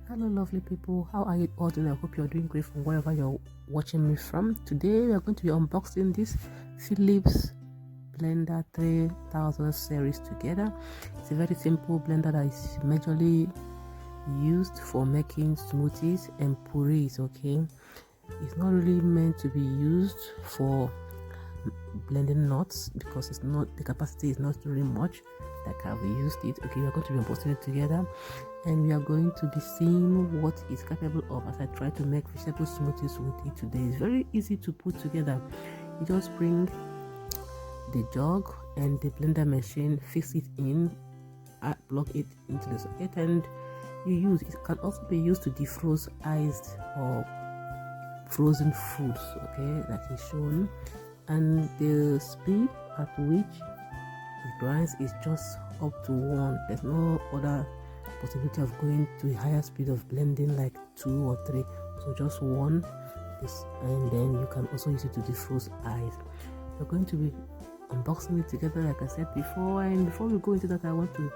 Hello lovely people, how are you all doing? I hope you're doing great from wherever you're watching me from. Today we are going to be unboxing this Philips blender 3000 series together. It's a very simple blender that is majorly used for making smoothies and purees. Okay, it's not really meant to be used for blending nuts because it's not, the capacity is not really much like I've used it. Okay, we are going to be unboxing it together and we are going to be seeing what it's capable of as I try to make vegetable smoothies with it today. It's very easy to put together. You just bring the jug and the blender machine, fix it in, plug it into the socket, and you use it. It can also be used to defrost iced or frozen foods, okay, that is shown, and the speed at which it grinds is just up to 1. There's no other possibility of going to a higher speed of blending like 2 or 3, so just 1. And then you can also use it to defrost ice. We're going to be unboxing it together like I said before, and before we go into that, I want to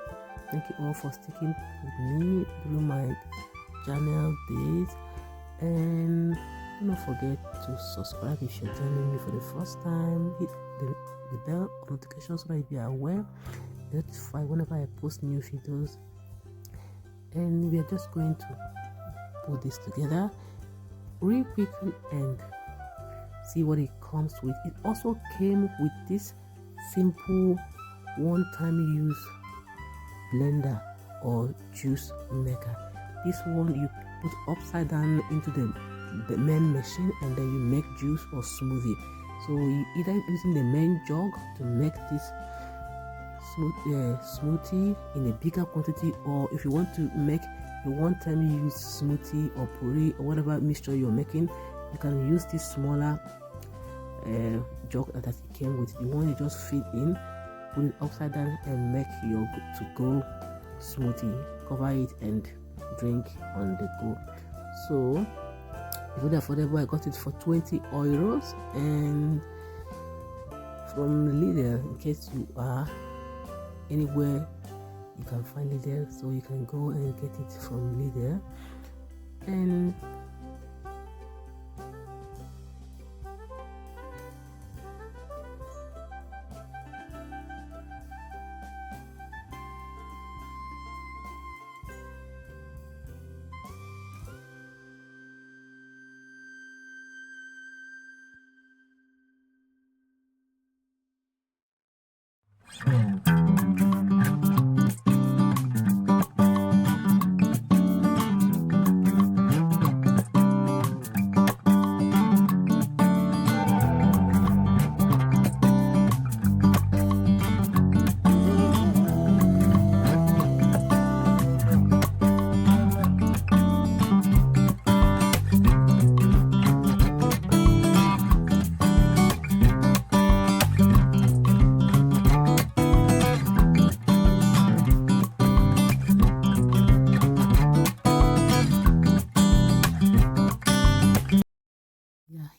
thank you all for sticking with me through my channel days, and do not forget to subscribe if you're joining me for the first time. Hit the bell notification so that you be aware, notify whenever I post new videos. And we are just going to put this together real quickly and see what it comes with. It also came with this simple one-time use blender or juice maker. This one you put upside down into the main machine, and then you make juice or smoothie. So you either using the main jug to make this smoothie in a bigger quantity, or if you want to make a one-time use smoothie or puree or whatever mixture you're making, you can use this smaller jug that it came with. You want to just fit in, put it upside down, and make your to-go smoothie. Cover it and drink on the go. So it's very affordable. I got it for 20 euros, and from Lidl, in case you are anywhere you can find Lidl, so you can go and get it from Lidl. And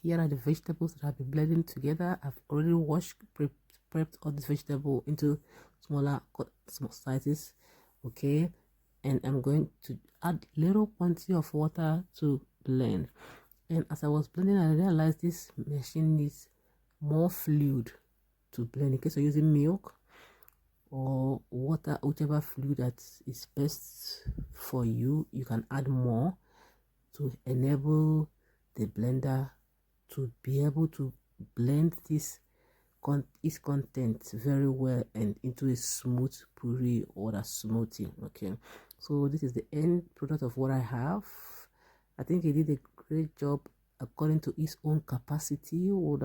here are the vegetables that I've been blending together. I've already washed, prepped all this vegetable into small sizes, okay, and I'm going to add little quantity of water to blend. And as I was blending, I realized this machine needs more fluid to blend. In case you're using milk or water, whichever fluid that is best for you, you can add more to enable the blender to be able to blend its content very well and into a smooth puree or a smoothie. Okay, so this is the end product of what I have. I think he did a great job according to his own capacity or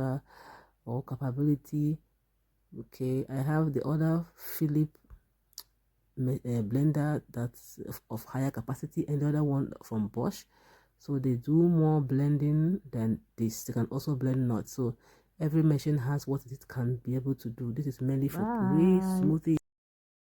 capability. Okay, I have the other Philips blender that's of higher capacity, and the other one from Bosch. So they do more blending than this. They can also blend nuts. So every machine has what it can be able to do. This is mainly for puree, smoothie.